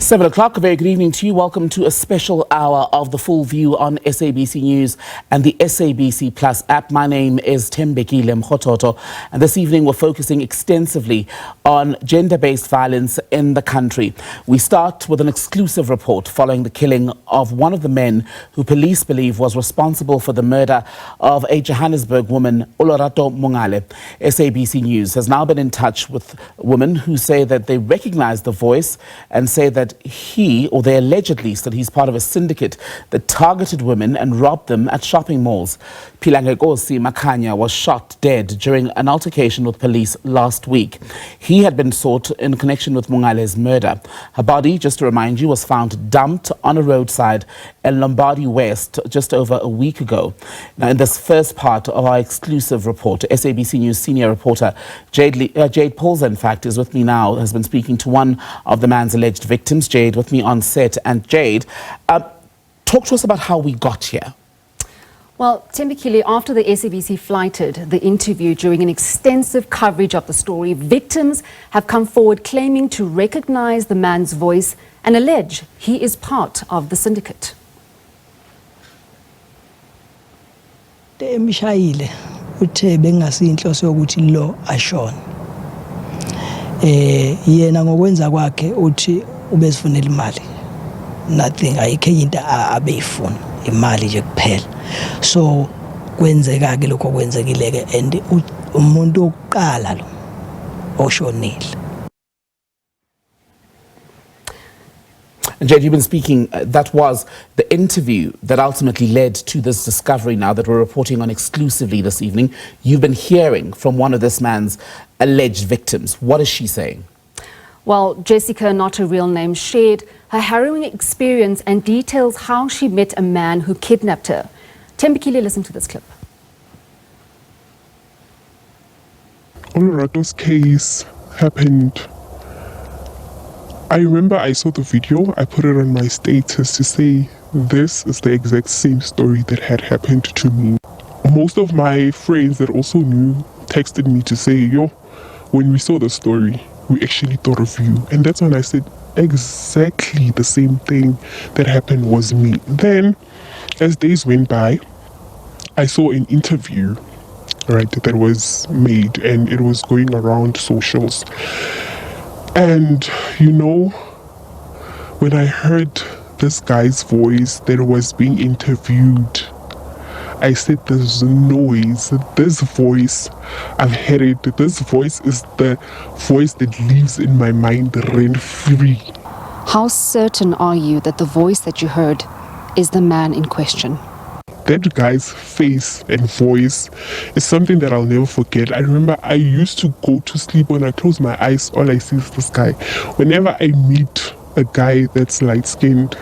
7 o'clock, a very good evening to you. Welcome to a special hour of The Full View on SABC News and the SABC Plus app. My name is Thembekile Mkhototo, and this evening we're focusing extensively on gender-based violence in the country. We start with an exclusive report following the killing of one of the men who police believe was responsible for the murder of a Johannesburg woman, Olorato Mongale. SABC News has now been in touch with women who say that they recognize the voice and say that he, or they allege at least, that he's part of a syndicate that targeted women and robbed them at shopping malls. Philagenkosi Makhanya was shot dead during an altercation with police last week. He had been sought in connection with Mongale's murder. Her body, just to remind you, was found dumped on a roadside in Lombardy West just over a week ago. Now, in this first part of our exclusive report, SABC News senior reporter Jayed Paulse, in fact, is with me now, has been speaking to one of the man's alleged victims. Jayed with me on set. And Jayed, talk to us about how we got here. Well, Thembekile, after the SABC flighted the interview during an extensive coverage of the story, victims have come forward claiming to recognize the man's voice and allege he is part of the syndicate. Emshayile uthe bengasinhloso yokuthi lo ashona. Yena ngokwenza kwakhe uthi ubezifunela imali. Nothing, ayikho into abeyifuna, imali nje kuphela. So kwenzeka ke lokho kwenzekile ke, and umuntu oqala lo oshonile. And Jayed, you've been speaking, that was the interview that ultimately led to this discovery now that we're reporting on exclusively this evening. You've been hearing from one of this man's alleged victims. What is she saying? Well, Jessica, not her real name, shared her harrowing experience and details how she met a man who kidnapped her. Thembekile, listen to this clip. Olorato's case happened. I remember I saw the video, I put it on my status to say this is the exact same story that had happened to me. Most of my friends that also knew texted me to say, yo, when we saw the story, we actually thought of you. And that's when I said exactly the same thing that happened was me. Then, as days went by, I saw an interview, right, that was made, and it was going around socials. And, you know, when I heard this guy's voice that was being interviewed, I said, there's noise. This voice, I've heard it. This voice is the voice that lives in my mind rent-free. How certain are you that the voice that you heard is the man in question? That guy's face and voice is something that I'll never forget. I remember I used to go to sleep when I close my eyes, all I see is this guy. Whenever I meet a guy that's light-skinned,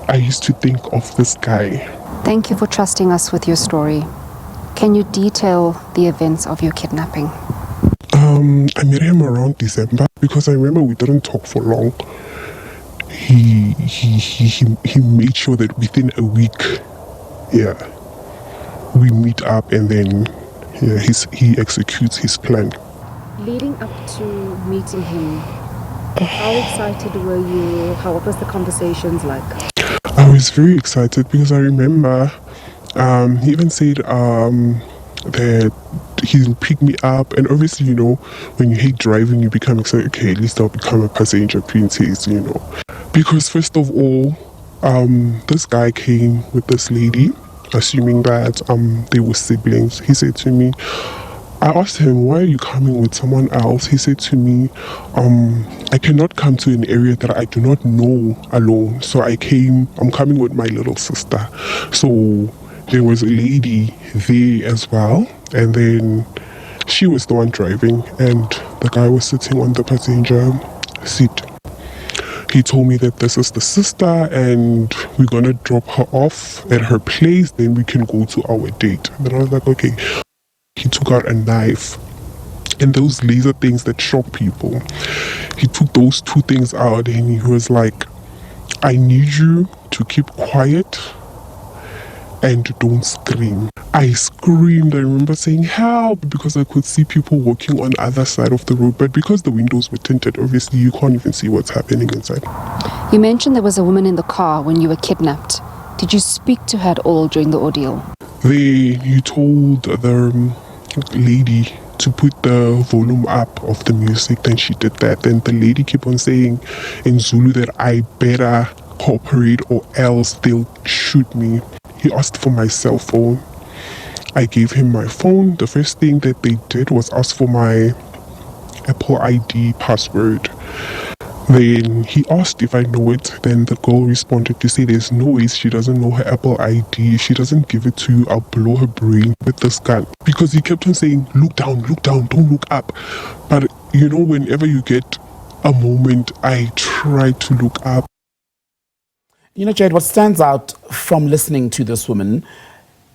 I used to think of this guy. Thank you for trusting us with your story. Can you detail the events of your kidnapping? I met him around December because I remember we didn't talk for long. He made sure that within a week, we meet up, and then he executes his plan. Leading up to meeting him, how excited were you? What was the conversations like? I was very excited because I remember he even said that he'll pick me up, and obviously, you know, when you hate driving, you become excited. Okay, at least I'll become a passenger princess, you know. Because first of all, this guy came with this lady, assuming that they were siblings. He said to me, I asked him, why are you coming with someone else? He said to me, I cannot come to an area that I do not know alone. So I'm coming with my little sister. So there was a lady there as well. And then she was the one driving, and the guy was sitting on the passenger seat. He told me that this is the sister and we're gonna drop her off at her place, then we can go to our date. And then I was like, okay. He took out a knife and those laser things that shock people. He took those two things out and he was like, I need you to keep quiet and don't scream. I screamed. I remember saying help because I could see people walking on the other side of the road, but because the windows were tinted, obviously you can't even see what's happening inside. You mentioned there was a woman in the car when you were kidnapped. Did you speak to her at all during the ordeal? You told the lady to put the volume up of the music, then she did that. Then the lady kept on saying in Zulu that I better cooperate or else they'll shoot me. He asked for my cell phone. I gave him my phone. The first thing that they did was ask for my Apple ID password. Then he asked if I know it. Then the girl responded to say there's no way she doesn't know her Apple ID. If she doesn't give it to you, I'll blow her brain with this gun. Because he kept on saying, look down, don't look up. But you know, whenever you get a moment, I try to look up. You know, Jayed, what stands out from listening to this woman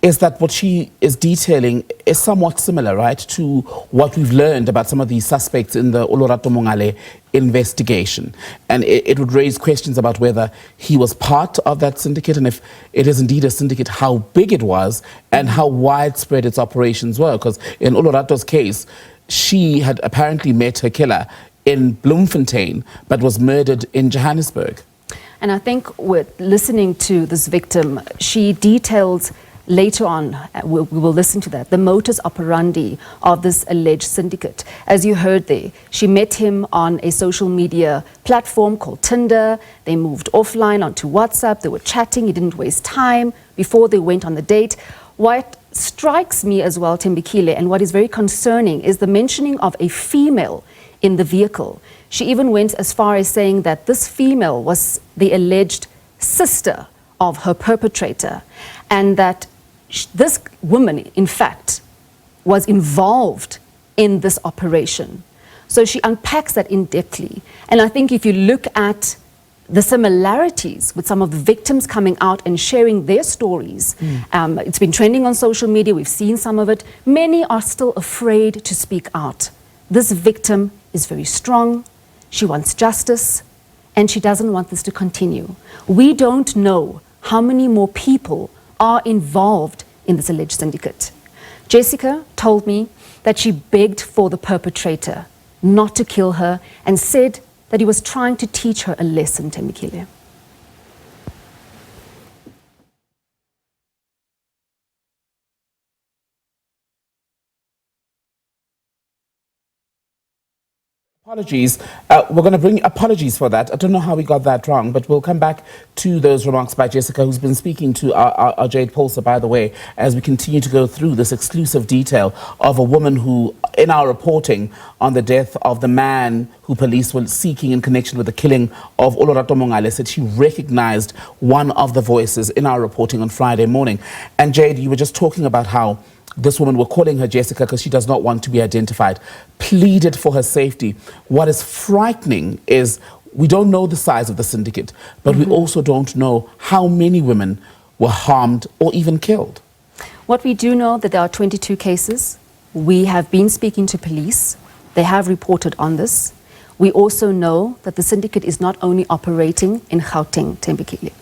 is that what she is detailing is somewhat similar, right, to what we've learned about some of the suspects in the Olorato Mongale investigation. And it would raise questions about whether he was part of that syndicate, and if it is indeed a syndicate, how big it was and how widespread its operations were. Because in Olorato's case, she had apparently met her killer in Bloemfontein, but was murdered in Johannesburg. And I think with listening to this victim, she details later on, we will listen to that, the modus operandi of this alleged syndicate. As you heard there, she met him on a social media platform called Tinder. They moved offline onto WhatsApp. They were chatting. He didn't waste time before they went on the date. What strikes me as well, Thembekile, and what is very concerning is the mentioning of a female in the vehicle. She even went as far as saying that this female was the alleged sister of her perpetrator, and that this woman, in fact, was involved in this operation. So she unpacks that in depthly. And I think if you look at the similarities with some of the victims coming out and sharing their stories, it's been trending on social media, we've seen some of it. Many are still afraid to speak out. This victim is very strong, she wants justice, and she doesn't want this to continue. We don't know how many more people are involved in this alleged syndicate. Jessica told me that she begged for the perpetrator not to kill her and said that he was trying to teach her a lesson, Thembekile. Apologies. We're going to bring apologies for that. I don't know how we got that wrong, but we'll come back to those remarks by Jessica, who's been speaking to our Jayed Paulse, by the way, as we continue to go through this exclusive detail of a woman who, in our reporting on the death of the man who police were seeking in connection with the killing of Olorato Mongale, said she recognized one of the voices in our reporting on Friday morning. And Jayed, you were just talking about how this woman, we're calling her Jessica because she does not want to be identified, pleaded for her safety. What is frightening is we don't know the size of the syndicate, but we also don't know how many women were harmed or even killed. What we do know that there are 22 cases. We have been speaking to police. They have reported on this. We also know that the syndicate is not only operating in Gauteng, Thembekile.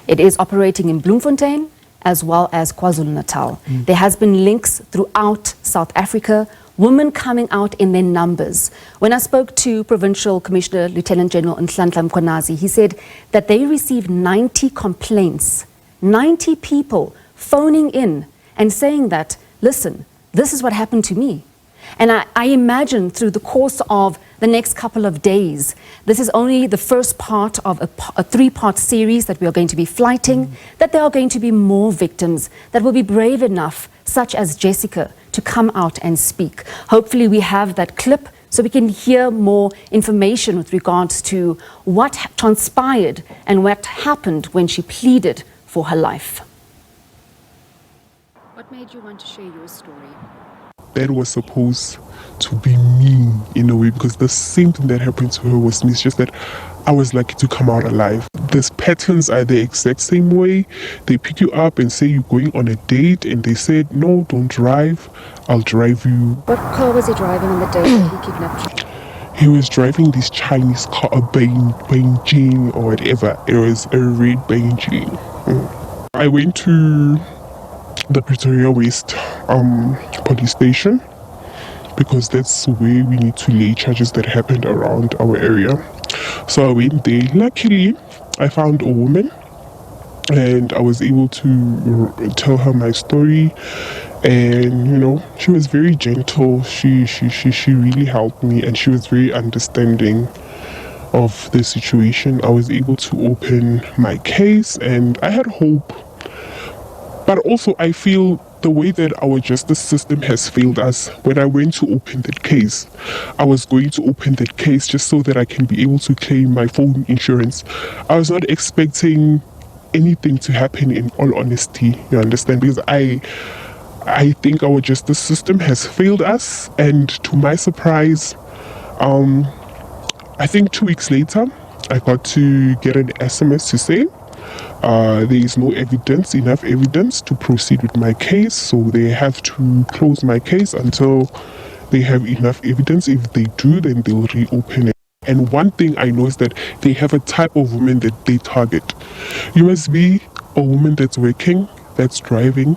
It is operating in Bloemfontein, as well as KwaZulu-Natal. There has been links throughout South Africa, women coming out in their numbers. When I spoke to Provincial Commissioner Lieutenant General Nhlanhla Mkhwanazi, he said that they received 90 complaints, 90 people phoning in and saying that, listen, this is what happened to me. And I imagine through the course of the next couple of days, this is only the first part of a three-part series that we are going to be flighting, that there are going to be more victims that will be brave enough, such as Jessica, to come out and speak. Hopefully we have that clip so we can hear more information with regards to what transpired and what happened when she pleaded for her life. What made you want to share your story? That was supposed to be me in a way, because the same thing that happened to her was me. It's just that I was lucky to come out alive. These patterns are the exact same way. They pick you up and say you're going on a date, and they said, no, don't drive, I'll drive you. What car was he driving on the day that he kidnapped you? He was driving this Chinese car, a Beijing or whatever. It was a red Beijing. I went to the Pretoria West police station, because that's where we need to lay charges that happened around our area. So I went there. Luckily, I found a woman and I was able to tell her my story, and she was very gentle. She really helped me, and she was very understanding of the situation. I was able to open my case, and I had hope. But also, I feel the way that our justice system has failed us. When I went to open that case, I was going to open that case just so that I can be able to claim my phone insurance. I was not expecting anything to happen, in all honesty, you understand, because I think our justice system has failed us. And to my surprise, I think 2 weeks later I got to get an SMS to say there is no enough evidence to proceed with my case, so they have to close my case until they have enough evidence. If they do, then they'll reopen it. And one thing I know is that they have a type of woman that they target. You must be a woman that's working, that's driving,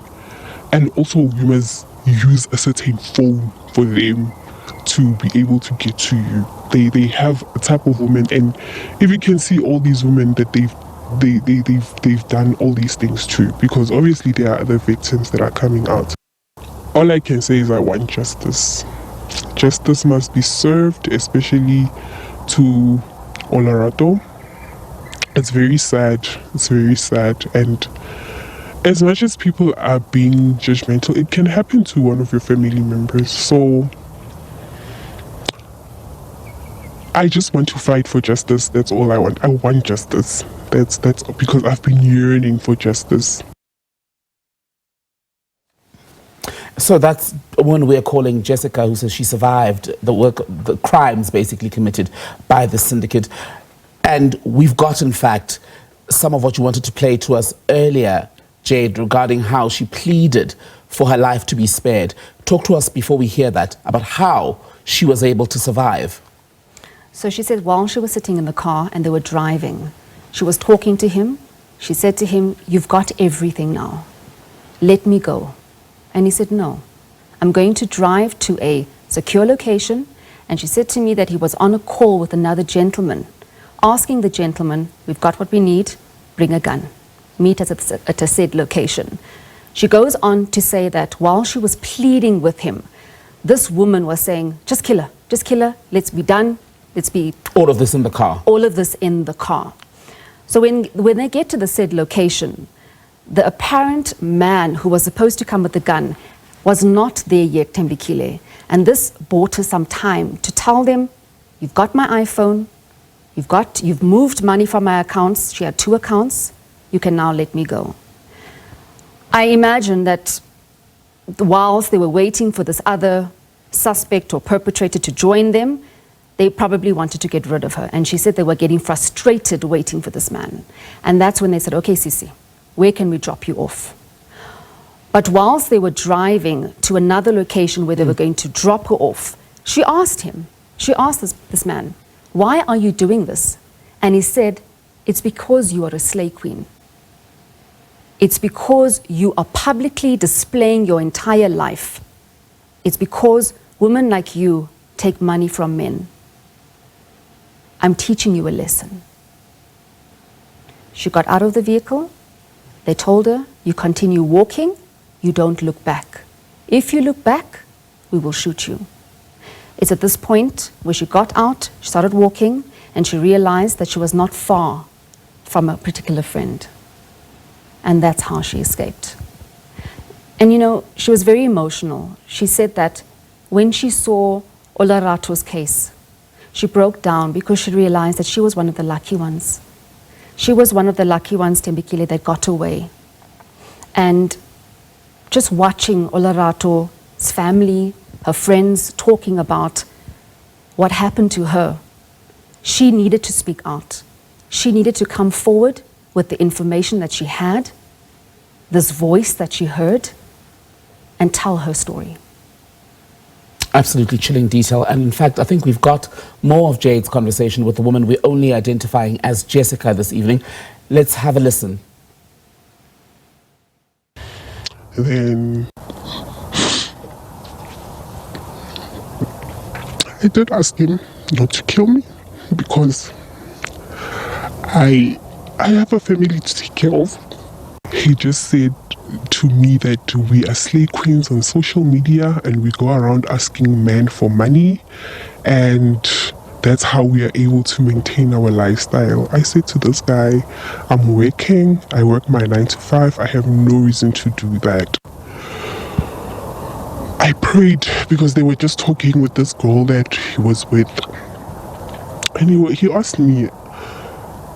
and also you must use a certain phone for them to be able to get to you. They have a type of woman, and if you can see all these women that they've done all these things too, because obviously there are other victims that are coming out. All I can say is I want justice. Justice must be served, especially to Olorato. It's very sad. It's very sad. And as much as people are being judgmental, it can happen to one of your family members. So I just want to fight for justice. That's all I want. I want justice. That's because I've been yearning for justice. So that's one we're calling Jessica, who says she survived the crimes basically committed by the syndicate. And we've got, in fact, some of what you wanted to play to us earlier, Jayed, regarding how she pleaded for her life to be spared. Talk to us before we hear that about how she was able to survive. So she said while she was sitting in the car and they were driving, she was talking to him. She said to him, "You've got everything now. Let me go." And he said, "No, I'm going to drive to a secure location." And she said to me that he was on a call with another gentleman, asking the gentleman, "We've got what we need, bring a gun. Meet us at a said location." She goes on to say that while she was pleading with him, this woman was saying, just kill her, let's be done, let's be... All of this in the car? All of this in the car. So when they get to the said location, the apparent man who was supposed to come with the gun was not there yet, Thembekile. And this bought her some time to tell them, "You've got my iPhone, you've moved money from my accounts." She had 2 accounts. "You can now let me go." I imagine that whilst they were waiting for this other suspect or perpetrator to join them, they probably wanted to get rid of her. And she said they were getting frustrated waiting for this man. And that's when they said, "Okay, Sisi, where can we drop you off?" But whilst they were driving to another location where they were going to drop her off, she asked this man, "Why are you doing this?" And he said, "It's because you are a slay queen. It's because you are publicly displaying your entire life. It's because women like you take money from men. I'm teaching you a lesson." She got out of the vehicle. They told her, "You continue walking, you don't look back. If you look back, we will shoot you." It's at this point where she got out, she started walking, and she realized that she was not far from a particular friend. And that's how she escaped. And she was very emotional. She said that when she saw Olorato's case, she broke down because she realized that she was one of the lucky ones. She was one of the lucky ones, Thembekile, that got away. And just watching Olorato's family, her friends talking about what happened to her, she needed to speak out. She needed to come forward with the information that she had, this voice that she heard, and tell her story. Absolutely chilling detail. And in fact, I think we've got more of Jayed's conversation with the woman we're only identifying as Jessica this evening. Let's have a listen. Then I did ask him not to kill me because I I have a family to take care of. He just said to me that we are slay queens on social media and we go around asking men for money, and that's how we are able to maintain our lifestyle. I said to this guy, I'm working, I work my 9 to 5, I have no reason to do that. I prayed because they were just talking with this girl that he was with. Anyway, he asked me,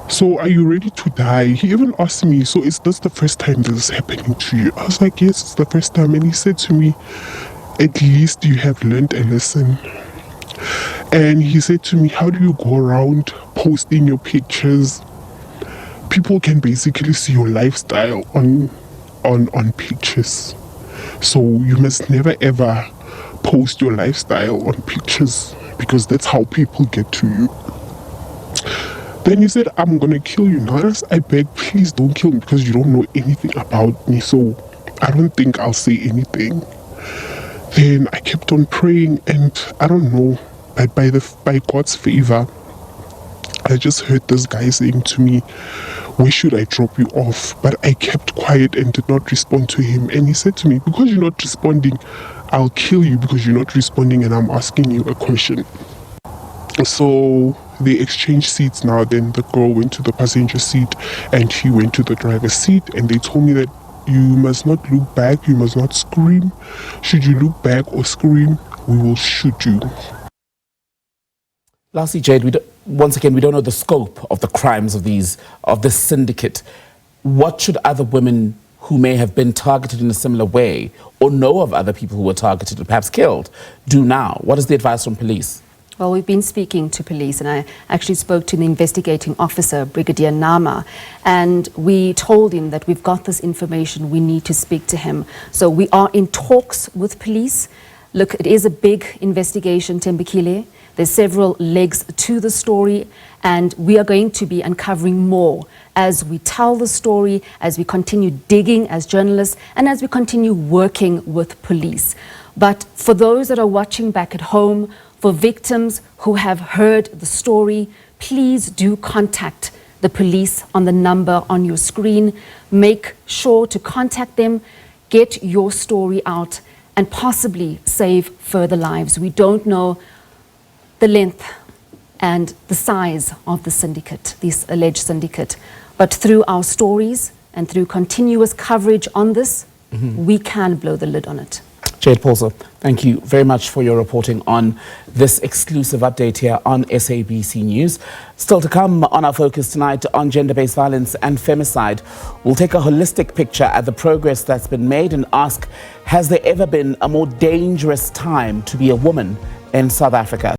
so are you ready to die? He even asked me, so is this the first time this is happening to you? I was like, yes, it's the first time. And he said to me, at least you have learned a lesson. And he said to me, how do you go around posting your pictures? People can basically see your lifestyle on pictures. So you must never ever post your lifestyle on pictures, because that's how people get to you. Then he said, I'm gonna kill you. Now I beg, please don't kill me, because you don't know anything about me, so I don't think I'll say anything. Then I kept on praying, and I don't know, by God's favor, I just heard this guy saying to me, where should I drop you off? But I kept quiet and did not respond to him. And he said to me, because you're not responding, I'll kill you because you're not responding and I'm asking you a question. So they exchanged seats now. Then the girl went to the passenger seat and he went to the driver's seat, and they told me that you must not look back, you must not scream. Should you look back or scream, we will shoot you. Lastly, Jayed, once again, we don't know the scope of the crimes of this syndicate. What should other women who may have been targeted in a similar way, or know of other people who were targeted and perhaps killed, do now? What is the advice from police? Well, we've been speaking to police, and I actually spoke to the investigating officer, Brigadier Nama, and we told him that we've got this information, we need to speak to him. So we are in talks with police. Look, it is a big investigation, Tembekile. There's several legs to the story, and we are going to be uncovering more as we tell the story, as we continue digging as journalists, and as we continue working with police. But for those that are watching back at home, for victims who have heard the story, please do contact the police on the number on your screen. Make sure to contact them, get your story out, and possibly save further lives. We don't know the length and the size of the syndicate, this alleged syndicate. But through our stories and through continuous coverage on this, we can blow the lid on it. Jayed Paulse, thank you very much for your reporting on this exclusive update here on SABC News. Still to come on our focus tonight on gender-based violence and femicide, we'll take a holistic picture at the progress that's been made and ask, has there ever been a more dangerous time to be a woman in South Africa?